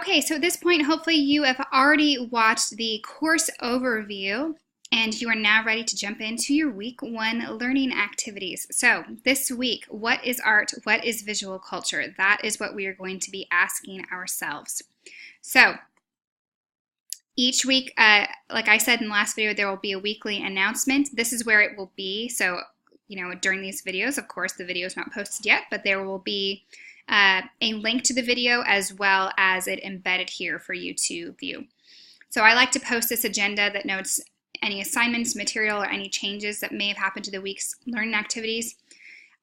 Okay, so at this point, hopefully you have already watched the course overview and you are now ready to jump into your week 1 learning activities. So this week, what is art? What is visual culture? That is what we are going to be asking ourselves. So each week, like I said in the last video, there will be a weekly announcement. This is where it will be. So, during these videos, of course, the video is not posted yet, but there will be a link to the video as well as it embedded here for you to view. So I like to post this agenda that notes any assignments, material, or any changes that may have happened to the week's learning activities.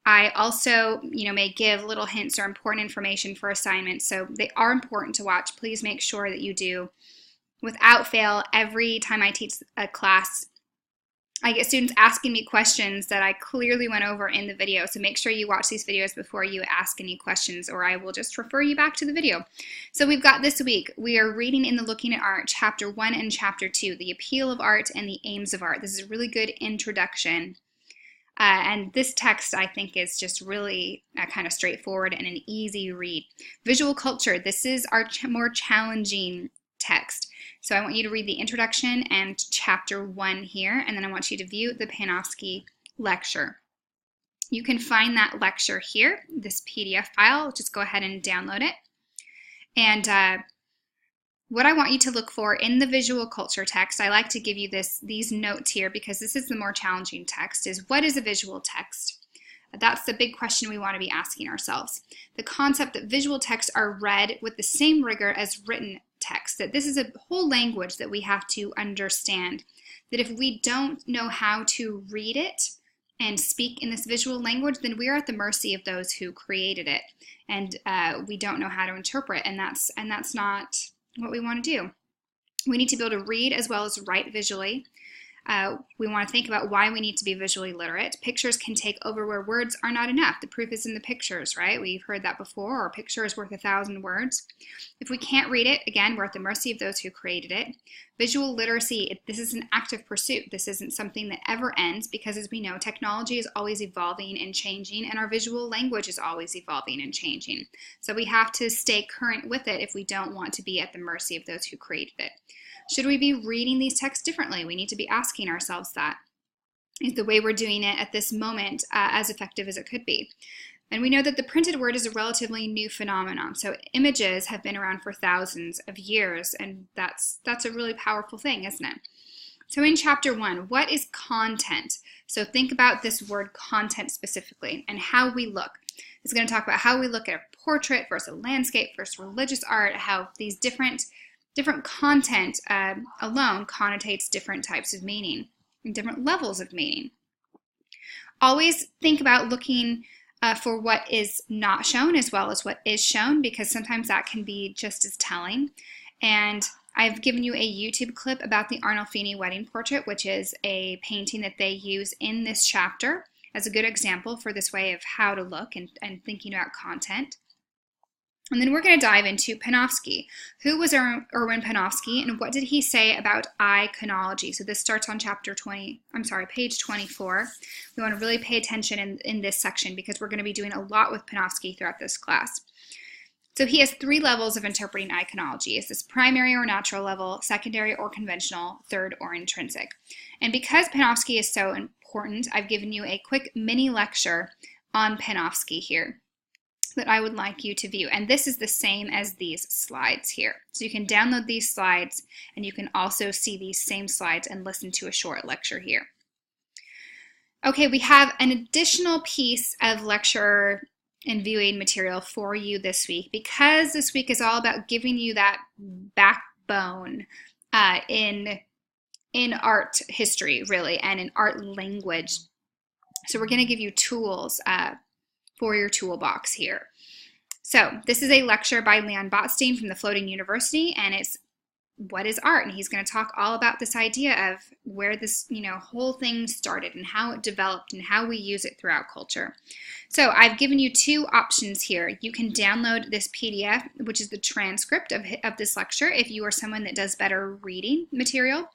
I also, may give little hints or important information for assignments, so they are important to watch. Please make sure that you do. Without fail, every time I teach a class, I get students asking me questions that I clearly went over in the video, so make sure you watch these videos before you ask any questions, or I will just refer you back to the video. So we've got this week, we are reading in the Looking at Art, Chapter 1 and Chapter 2, The Appeal of Art and the Aims of Art. This is a really good introduction, and this text I think is just really kind of straightforward and an easy read. Visual culture, this is our more challenging text. So I want you to read the introduction and chapter 1 here, and then I want you to view the Panofsky lecture. You can find that lecture here, this PDF file. Just go ahead and download it. And what I want you to look for in the visual culture text, I like to give you these notes here because this is the more challenging text, is what is a visual text? That's the big question we want to be asking ourselves. The concept that visual texts are read with the same rigor as written text, that this is a whole language that we have to understand, that if we don't know how to read it and speak in this visual language, then we are at the mercy of those who created it, and we don't know how to interpret, and that's not what we want to do. We need to be able to read as well as write visually. We want to think about why we need to be visually literate. Pictures can take over where words are not enough. The proof is in the pictures, right? We've heard that before, or a picture is worth 1,000 words. If we can't read it, again, we're at the mercy of those who created it. Visual literacy, this is an active pursuit. This isn't something that ever ends because, as we know, technology is always evolving and changing, and our visual language is always evolving and changing. So we have to stay current with it if we don't want to be at the mercy of those who created it. Should we be reading these texts differently? We need to be asking ourselves that. Is the way we're doing it at this moment as effective as it could be? And we know that the printed word is a relatively new phenomenon. So images have been around for thousands of years, and that's a really powerful thing, isn't it? So in chapter 1, what is content? So think about this word content specifically and how we look. It's going to talk about how we look at a portrait versus a landscape versus religious art, how these different content alone connotates different types of meaning and different levels of meaning. Always think about looking for what is not shown as well as what is shown, because sometimes that can be just as telling. And I've given you a YouTube clip about the Arnolfini wedding portrait, which is a painting that they use in this chapter as a good example for this way of how to look and thinking about content. And then we're going to dive into Panofsky. Who was Erwin Panofsky, and what did he say about iconology? So this starts on page 24. We want to really pay attention in this section because we're going to be doing a lot with Panofsky throughout this class. So he has 3 levels of interpreting iconology. Is this primary or natural level, secondary or conventional, third or intrinsic? And because Panofsky is so important, I've given you a quick mini lecture on Panofsky here that I would like you to view. And this is the same as these slides here. So you can download these slides, and you can also see these same slides and listen to a short lecture here. Okay, we have an additional piece of lecture and viewing material for you this week, because this week is all about giving you that backbone in art history, really, and in art language. So we're going to give you tools for your toolbox here. So this is a lecture by Leon Botstein from the Floating University, and it's what is art? And he's going to talk all about this idea of where this whole thing started and how it developed and how we use it throughout culture. So I've given you 2 options here. You can download this PDF, which is the transcript of this lecture if you are someone that does better reading material,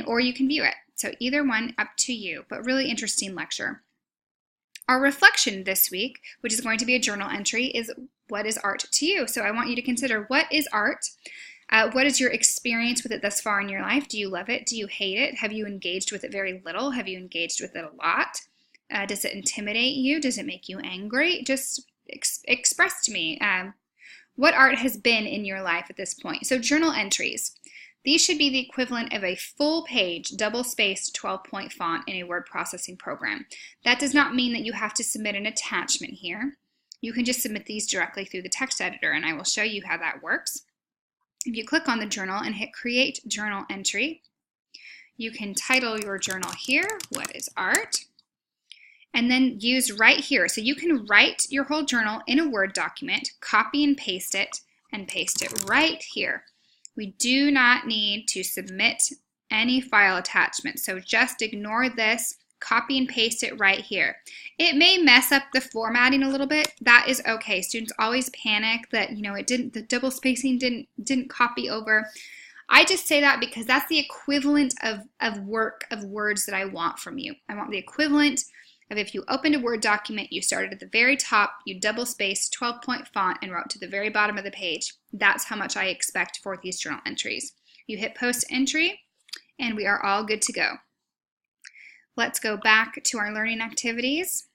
or you can view it. So either one, up to you, but really interesting lecture. Our reflection this week, which is going to be a journal entry, is what is art to you? So I want you to consider, what is art? What is your experience with it thus far in your life? Do you love it? Do you hate it? Have you engaged with it very little? Have you engaged with it a lot? Does it intimidate you? Does it make you angry? Just express to me what art has been in your life at this point. So journal entries. These should be the equivalent of a full-page, double-spaced 12-point font in a word processing program. That does not mean that you have to submit an attachment here. You can just submit these directly through the text editor, and I will show you how that works. If you click on the journal and hit Create Journal Entry, you can title your journal here, What is Art? And then use right here. So you can write your whole journal in a Word document, copy and paste it right here. We do not need to submit any file attachment, so just ignore this, copy and paste it right here. It may mess up the formatting a little bit. That is okay. Students always panic that, the double spacing didn't copy over. I just say that because that's the equivalent of words that I want from you. I want the equivalent of, if you opened a Word document, you started at the very top, you double spaced 12-point font and wrote to the very bottom of the page. That's how much I expect for these journal entries. You hit Post Entry, and we are all good to go. Let's go back to our learning activities.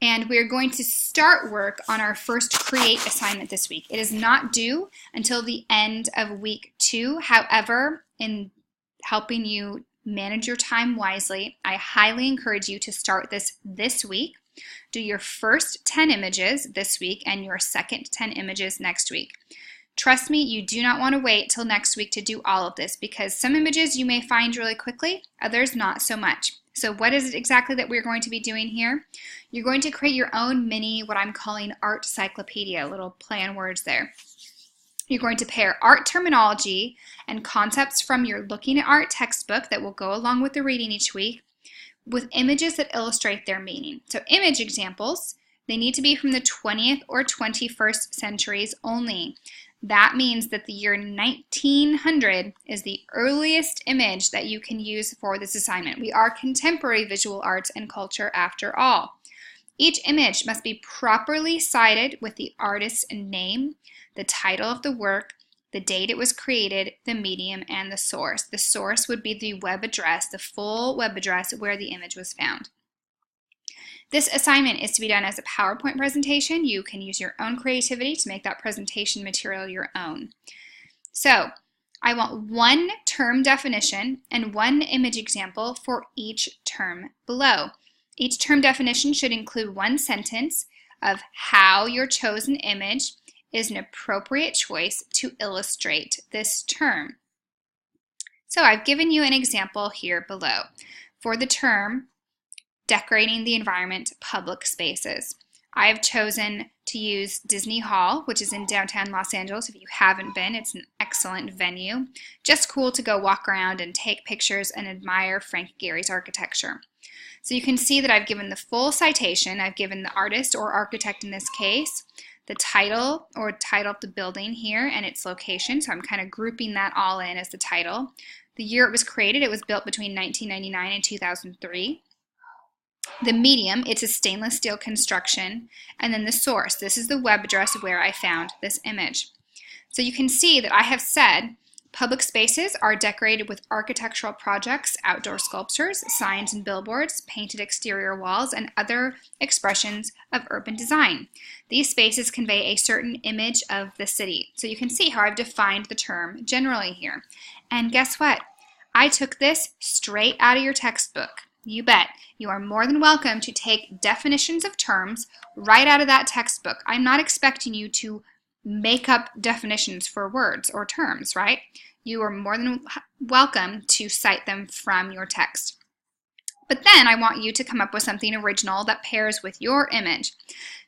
And we're going to start work on our first Create assignment this week. It is not due until the end of week 2. However, in helping you manage your time wisely, I highly encourage you to start this week. Do your first 10 images this week and your second 10 images next week. Trust me, you do not want to wait till next week to do all of this, because some images you may find really quickly, others not so much. So what is it exactly that we're going to be doing here? You're going to create your own mini, what I'm calling art cyclopedia, a little play on words there. You're going to pair art terminology and concepts from your Looking at Art textbook that will go along with the reading each week with images that illustrate their meaning. So image examples, they need to be from the 20th or 21st centuries only. That means that the year 1900 is the earliest image that you can use for this assignment. We are contemporary visual arts and culture after all. Each image must be properly cited with the artist's name, the title of the work, the date it was created, the medium, and the source. The source would be the web address, the full web address where the image was found. This assignment is to be done as a PowerPoint presentation. You can use your own creativity to make that presentation material your own. So, I want one term definition and one image example for each term below. Each term definition should include one sentence of how your chosen image is an appropriate choice to illustrate this term. So I've given you an example here below for the term decorating the environment, public spaces. I've chosen to use Disney Hall, which is in downtown Los Angeles. If you haven't been, it's an excellent venue. Just cool to go walk around and take pictures and admire Frank Gehry's architecture. So you can see that I've given the full citation. I've given the artist or architect in this case, the title or title of the building here and its location. So I'm kind of grouping that all in as the title. The year it was created, it was built between 1999 and 2003. The medium, it's a stainless steel construction. And then the source, this is the web address where I found this image. So you can see that I have said public spaces are decorated with architectural projects, outdoor sculptures, signs and billboards, painted exterior walls, and other expressions of urban design. These spaces convey a certain image of the city. So you can see how I've defined the term generally here. And guess what? I took this straight out of your textbook. You bet. You are more than welcome to take definitions of terms right out of that textbook. I'm not expecting you to make up definitions for words or terms, right? You are more than welcome to cite them from your text. But then I want you to come up with something original that pairs with your image.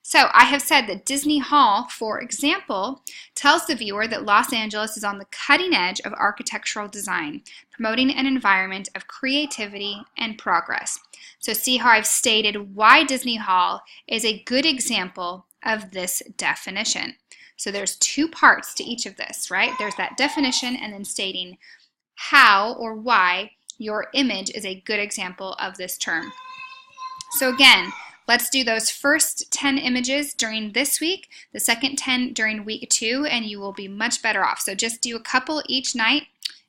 So I have said that Disney Hall, for example, tells the viewer that Los Angeles is on the cutting edge of architectural design, promoting an environment of creativity and progress. So see how I've stated why Disney Hall is a good example of this definition. So there's two parts to each of this, right? There's that definition and then stating how or why your image is a good example of this term. So again, let's do those first 10 images during this week, the second 10 during week 2, and you will be much better off. So just do a couple each night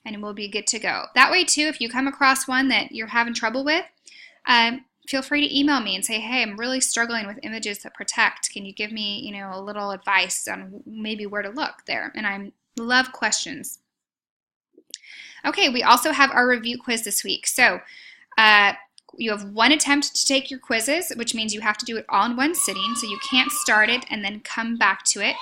and we'll be good to go. That way too, if you come across one that you're having trouble with, feel free to email me and say, hey, I'm really struggling with images that protect. Can you give me, a little advice on maybe where to look there? And I love questions. Okay, we also have our review quiz this week. So you have one attempt to take your quizzes, which means you have to do it all in one sitting, so you can't start it and then come back to it.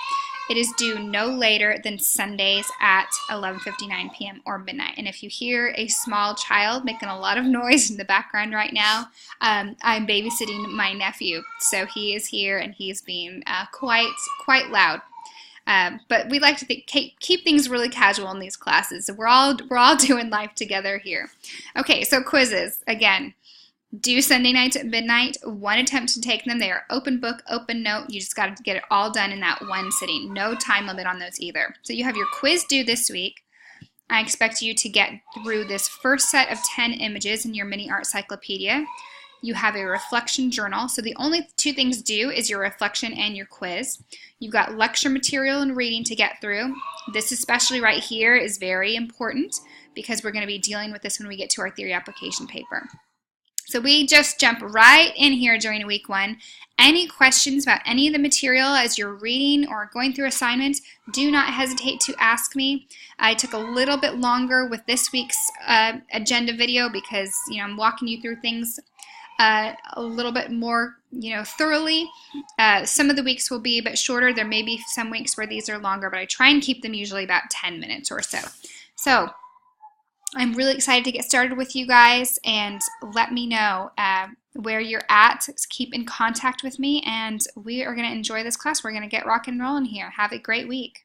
It is due no later than Sundays at 11:59 p.m. or midnight. And if you hear a small child making a lot of noise in the background right now, I'm babysitting my nephew. So he is here and he's being quite loud. But we like to keep things really casual in these classes. So we're all doing life together here. Okay, so quizzes again. Due Sunday nights at midnight, one attempt to take them. They are open book, open note. You just got to get it all done in that one sitting. No time limit on those either. So you have your quiz due this week. I expect you to get through this first set of 10 images in your mini art cyclopedia. You have a reflection journal. So the only two things due is your reflection and your quiz. You've got lecture material and reading to get through. This especially right here is very important because we're going to be dealing with this when we get to our theory application paper. So we just jump right in here during week 1. Any questions about any of the material as you're reading or going through assignments, do not hesitate to ask me. I took a little bit longer with this week's agenda video because I'm walking you through things a little bit more thoroughly. Some of the weeks will be a bit shorter. There may be some weeks where these are longer, but I try and keep them usually about 10 minutes or so. So I'm really excited to get started with you guys, and let me know where you're at. Keep in contact with me, and we are going to enjoy this class. We're going to get rock and rolling here. Have a great week.